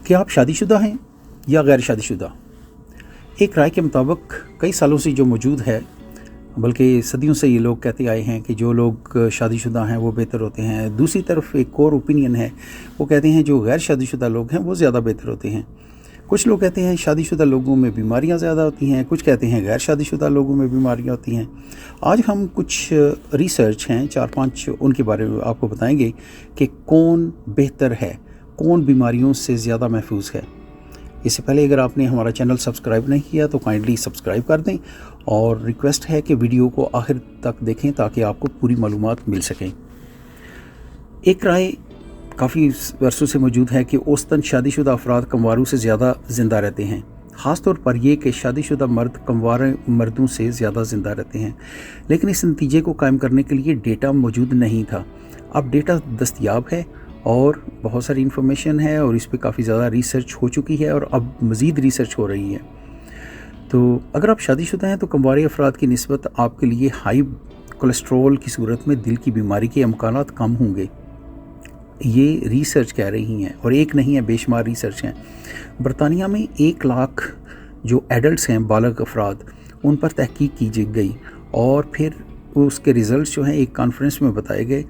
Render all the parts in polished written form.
क्या आप शादीशुदा हैं या गैर शादीशुदा? एक राय के मुताबिक कई सालों से जो मौजूद है, बल्कि सदियों से ये लोग कहते आए हैं कि जो लोग शादीशुदा हैं वो बेहतर होते हैं। दूसरी तरफ एक और ओपिनियन है, वो कहते हैं जो गैर शादीशुदा लोग हैं वो ज़्यादा बेहतर होते हैं। कुछ लोग कहते हैं शादीशुदा लोगों में बीमारियां ज़्यादा होती हैं, कुछ कहते हैं गैर शादीशुदा लोगों में बीमारियां होती हैं। आज हम कुछ रिसर्च हैं 4-5 उनके बारे में आपको बताएंगे कि कौन बेहतर है, कौन बीमारियों से ज़्यादा महफूज है। इससे पहले अगर आपने हमारा चैनल सब्सक्राइब नहीं किया तो काइंडली सब्सक्राइब कर दें और रिक्वेस्ट है कि वीडियो को आखिर तक देखें ताकि आपको पूरी मालूमात मिल सकें। एक राय काफ़ी वर्षों से मौजूद है कि औसतन शादीशुदा अफराद कमवारों से ज़्यादा ज़िंदा रहते हैं। ख़ास तौर पर यह कि शादीशुदा मर्द कमवार मर्दों से ज़्यादा ज़िंदा रहते हैं, लेकिन इस नतीजे को कायम करने के लिए डेटा मौजूद नहीं था। अब डेटा दस्तयाब है और बहुत सारी इन्फॉर्मेशन है और इस पर काफ़ी ज़्यादा रिसर्च हो चुकी है और अब मज़ीद रिसर्च हो रही है। तो अगर आप शादीशुदा हैं तो कमवार अफराद की निस्बत आपके लिए हाई कोलेस्ट्रॉल की सूरत में दिल की बीमारी के अमकानात कम होंगे। ये रिसर्च कह रही हैं और एक नहीं है, बेशुमार रिसर्च हैं। बरतानिया में 1 लाख जो एडल्ट्स हैं, बालग अफराद, उन पर तहकीक की गई और फिर उसके रिज़ल्ट जो हैं एक कॉन्फ्रेंस में बताए गए।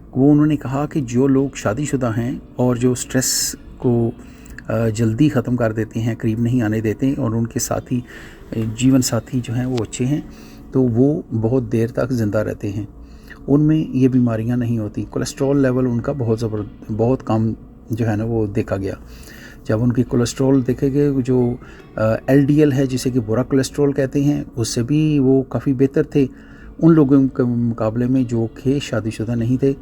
वो उन्होंने कहा कि जो लोग शादीशुदा हैं और जो स्ट्रेस को जल्दी ख़त्म कर देते हैं, करीब नहीं आने देते और उनके साथी जीवन साथी जो हैं वो अच्छे हैं, तो वो बहुत देर तक ज़िंदा रहते हैं। उनमें ये बीमारियां नहीं होती। कोलेस्ट्रॉल लेवल उनका बहुत कम जो है ना वो देखा गया। जब उनकी कोलेस्ट्रॉल देखे गए, जो LDL है जिसे कि बुरा कोलेस्ट्रॉल कहते हैं, उससे भी वो काफ़ी बेहतर थे उन लोगों के मुकाबले में जो कि शादीशुदा नहीं थे।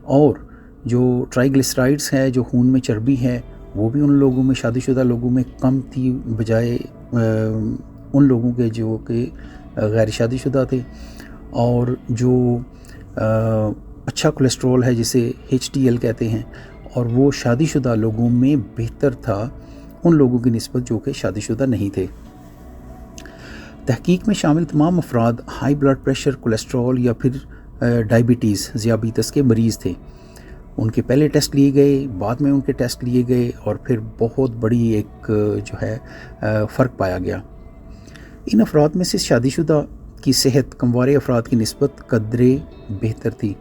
और जो ट्राइग्लिसराइड्स है, जो खून में चर्बी है, वो भी उन लोगों में, शादीशुदा लोगों में कम थी बजाय उन लोगों के जो कि गैर शादीशुदा थे। और जो अच्छा कोलेस्ट्रॉल है जिसे HDL कहते हैं, और वो शादीशुदा लोगों में बेहतर था उन लोगों की निस्बत जो कि शादीशुदा नहीं थे। तहकीक में शामिल तमाम अफराद हाई ब्लड प्रेशर, कोलेस्ट्रॉल या फिर डायबिटीज़, ज़ियाबीतस के मरीज़ थे। उनके पहले टेस्ट लिए गए, बाद में उनके टेस्ट लिए गए और फिर बहुत बड़ी एक जो है फ़र्क पाया गया। इन अफराद में से शादीशुदा की सेहत कमवार अफराद की निस्बत कदरे बेहतर थी।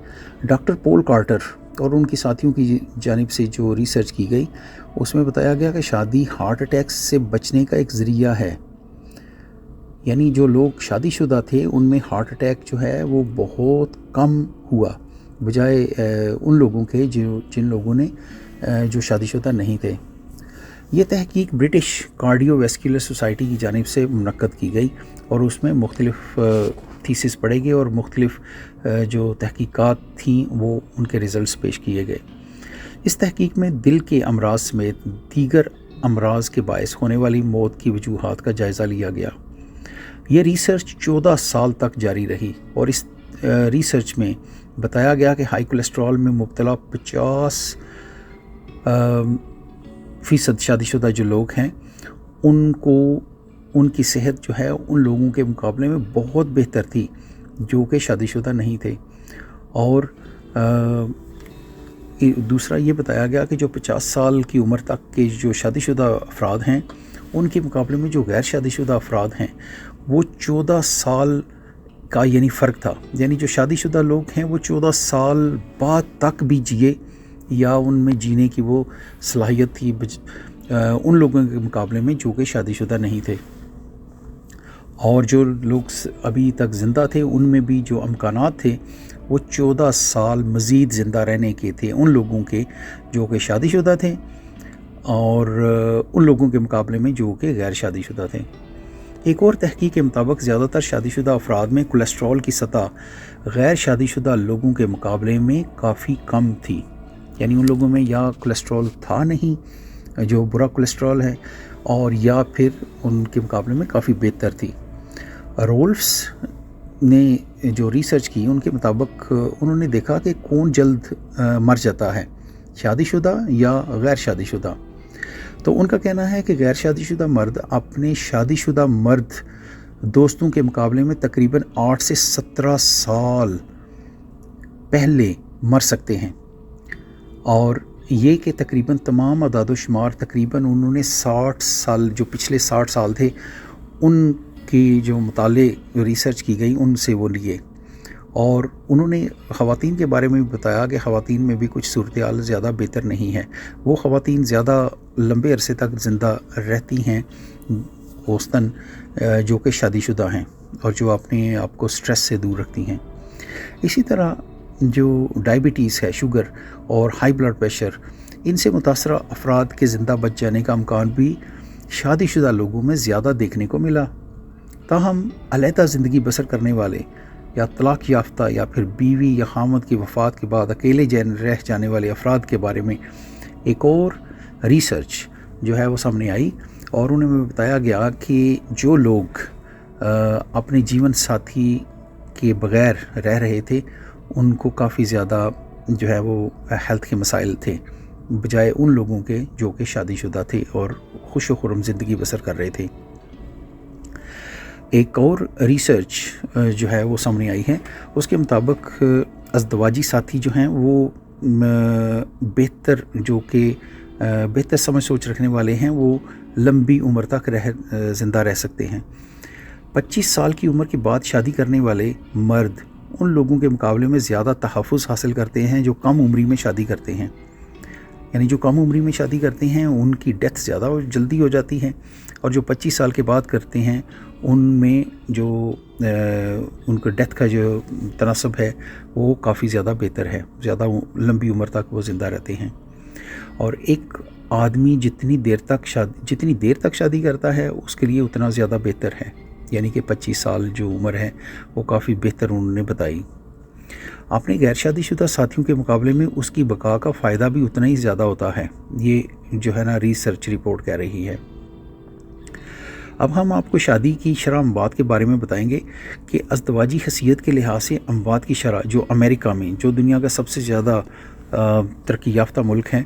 डॉक्टर पॉल कार्टर और उनके साथियों की जानिब से जो रिसर्च की गई, उसमें बताया गया कि शादी हार्ट अटैक से बचने का एक ज़रिया है। यानी जो लोग शादीशुदा थे उनमें हार्ट अटैक जो है वो बहुत कम हुआ बजाय उन लोगों के जिन लोगों ने जो शादीशुदा नहीं थे। ये तहकीक ब्रिटिश कार्डियोवैस्कुलर सोसाइटी की जानिब से मुनक्कद की गई और उसमें मुख्तलिफ थीसिस पढ़े गए और मुख्तलिफ जो तहकीकात थीं वो उनके रिज़ल्ट्स पेश किए गए। इस तहकीक में दिल के अमराज समेत दीगर अमराज के बायस होने वाली मौत की वजूहात का जायज़ा लिया गया। ये रिसर्च 14 साल तक जारी रही और इस रिसर्च में बताया गया कि हाई कोलेस्ट्रॉल में मुब्तला 50% शादीशुदा जो लोग हैं उनको उनकी सेहत जो है उन लोगों के मुकाबले में बहुत बेहतर थी जो कि शादीशुदा नहीं थे। और दूसरा ये बताया गया कि जो 50 साल की उम्र तक के जो शादीशुदा अफराद हैं उनके मुकाबले में जो गैर शादीशुदा अफराद हैं वो 14 साल का यानी फ़र्क था। यानी जो शादीशुदा लोग हैं वो 14 साल बाद तक भी जिए या उनमें जीने की वो सलाहियत थी उन लोगों के मुकाबले में जो कि शादीशुदा नहीं थे। और जो लोग अभी तक ज़िंदा थे उनमें भी जो अमकानात थे वो 14 साल मज़ीद ज़िंदा रहने के थे उन लोगों के जो कि शादीशुदा थे और उन लोगों के मुकाबले में जो कि गैर शादीशुदा थे। एक और तहकीक के मुताबिक ज़्यादातर शादीशुदा अफराद में कोलेस्ट्रॉल की सतह गैर शादीशुदा लोगों के मुकाबले में काफ़ी कम थी। यानी उन लोगों में या कोलेस्ट्रॉल था नहीं, जो बुरा कोलेस्ट्रॉल है, और या फिर उनके मुकाबले में काफ़ी बेहतर थी। रोल्फ्स ने जो रिसर्च की उनके मुताबिक उन्होंने देखा कि कौन जल्द मर जाता है, शादीशुदा या गैर शादीशुदा। तो उनका कहना है कि गैर शादीशुदा मर्द अपने शादीशुदा मर्द दोस्तों के मुकाबले में तकरीबन 8 से 17 साल पहले मर सकते हैं और ये कि तकरीबन तमाम अदाद व शुमार तकरीबन उन्होंने 60 साल, जो पिछले 60 साल थे उनकी जो मुताले रिसर्च की गई उनसे वो लिए, और उन्होंने ख़वातीन के बारे में भी बताया कि ख़वातीन में भी कुछ सूरत हाल ज़्यादा बेहतर नहीं है। वो ख़वातीन ज़्यादा लंबे अरसे तक ज़िंदा रहती हैं औसतन जो कि शादीशुदा हैं और जो अपने आप को स्ट्रेस से दूर रखती हैं। इसी तरह जो डायबिटीज़ है, शुगर और हाई ब्लड प्रेशर, इनसे मुतासरा अफराद के ज़िंदा बच जाने का इम्कान भी शादीशुदा लोगों में ज़्यादा देखने को मिला। ताहम अलहदा ज़िंदगी बसर करने वाले या तलाक़ याफ्ता या फिर बीवी या खामद की वफ़ात के बाद अकेले रह जाने वाले अफराद के बारे में एक और रिसर्च जो है वो सामने आई, और उन्हें बताया गया कि जो लोग अपने जीवन साथी के बग़ैर रह रहे थे उनको काफ़ी ज़्यादा जो है वो हेल्थ के मसाइल थे, बजाय उन लोगों के जो कि शादीशुदा थे और खुश व खुर्रम ज़िंदगी बसर कर रहे थे। एक और रिसर्च जो है वो सामने आई है, उसके मुताबिक अज़दवाजी साथी जो हैं वो बेहतर, जो कि बेहतर समझ सोच रखने वाले हैं, वो लंबी उम्र तक ज़िंदा रह सकते हैं। 25 साल की उम्र के बाद शादी करने वाले मर्द उन लोगों के मुकाबले में ज़्यादा तहफ़्फ़ुज़ हासिल करते हैं जो कम उम्री में शादी करते हैं। यानी जो कम उम्री में शादी करते हैं उनकी डेथ ज़्यादा और जल्दी हो जाती है, और जो 25 साल के बाद करते हैं उनमें जो उनका डेथ का जो तनासब है वो काफ़ी ज़्यादा बेहतर है, ज़्यादा लंबी उम्र तक वो ज़िंदा रहते हैं। और एक आदमी जितनी देर तक शादी करता है उसके लिए उतना ज़्यादा बेहतर है, यानी कि 25 साल जो उम्र है वो काफ़ी बेहतर उन्होंने बताई। अपने गैर शादीशुदा साथियों के मुकाबले में उसकी बका का फ़ायदा भी उतना ही ज़्यादा होता है, ये जो है ना रिसर्च रिपोर्ट कह रही है। अब हम आपको शादी की शरह अमवात के बारे में बताएंगे कि अज़दवाजी हैसियत के लिहाज से अमवात की शरह जो अमेरिका में, जो दुनिया का सबसे ज़्यादा तरक्की याफ्ता मुल्क है,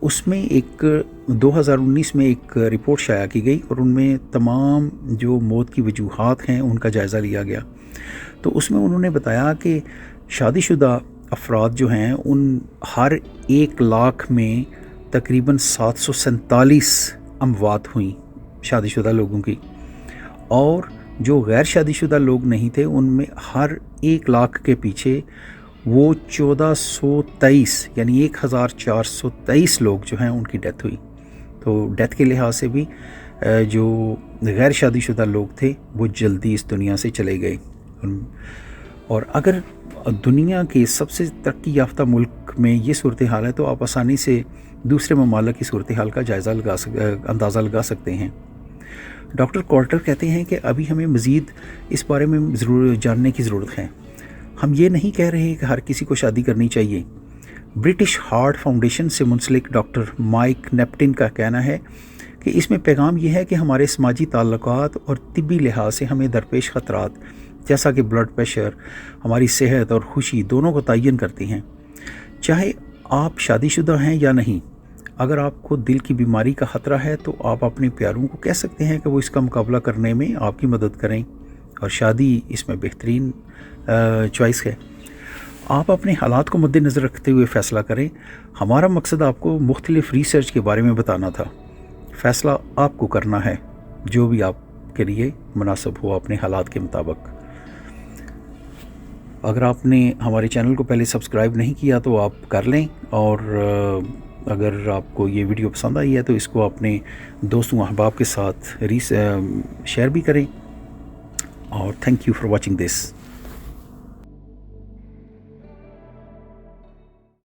उसमें एक 2019 में एक रिपोर्ट शाया की गई और उनमें तमाम जो मौत की वजूहात हैं उनका जायज़ा लिया गया। तो उसमें उन्होंने बताया कि शादीशुदा अफराद जो हैं उन हर 1 लाख में तकरीबन 747 अमवात हुई शादीशुदा लोगों की, और जो गैर शादीशुदा लोग नहीं थे उनमें हर 1 लाख के पीछे वो 1423 यानी 1423 लोग जो हैं उनकी डेथ हुई। तो डेथ के लिहाज से भी जो गैर शादीशुदा लोग थे वो जल्दी इस दुनिया से चले गए। और अगर दुनिया के सबसे तरक्की याफ्ता मुल्क में ये सूरत हाल है तो आप आसानी से दूसरे ममालिक की सूरत हाल का अंदाज़ा लगा सकते हैं। डॉक्टर कॉर्टर कहते हैं कि अभी हमें मज़ीद इस बारे में ज़रूर जानने की ज़रूरत है। हम ये नहीं कह रहे कि हर किसी को शादी करनी चाहिए। ब्रिटिश हार्ट फाउंडेशन से मुंसलिक डॉक्टर माइक नेप्टिन का कहना है कि इसमें पैगाम यह है कि हमारे समाजी ताल्लुकात और तिब्बी लिहाज से हमें दरपेश ख़तरात जैसा कि ब्लड प्रेशर हमारी सेहत और खुशी दोनों को तयन करती हैं। चाहे आप शादीशुदा हैं या नहीं, अगर आपको दिल की बीमारी का ख़तरा है तो आप अपने प्यारों को कह सकते हैं कि वो इसका मुकाबला करने में आपकी मदद करें, और शादी इसमें बेहतरीन चॉइस है। आप अपने हालात को मद्देनज़र रखते हुए फ़ैसला करें। हमारा मकसद आपको मुख्तलिफ़ रिसर्च के बारे में बताना था। फ़ैसला आपको करना है जो भी आपके लिए मुनासिब हो अपने हालात के मुताबिक। अगर आपने हमारे चैनल को पहले सब्सक्राइब नहीं किया तो आप कर लें, और अगर आपको ये वीडियो पसंद आई है तो इसको अपने दोस्तों अहबाब के साथ शेयर भी करें। और thank you for watching this.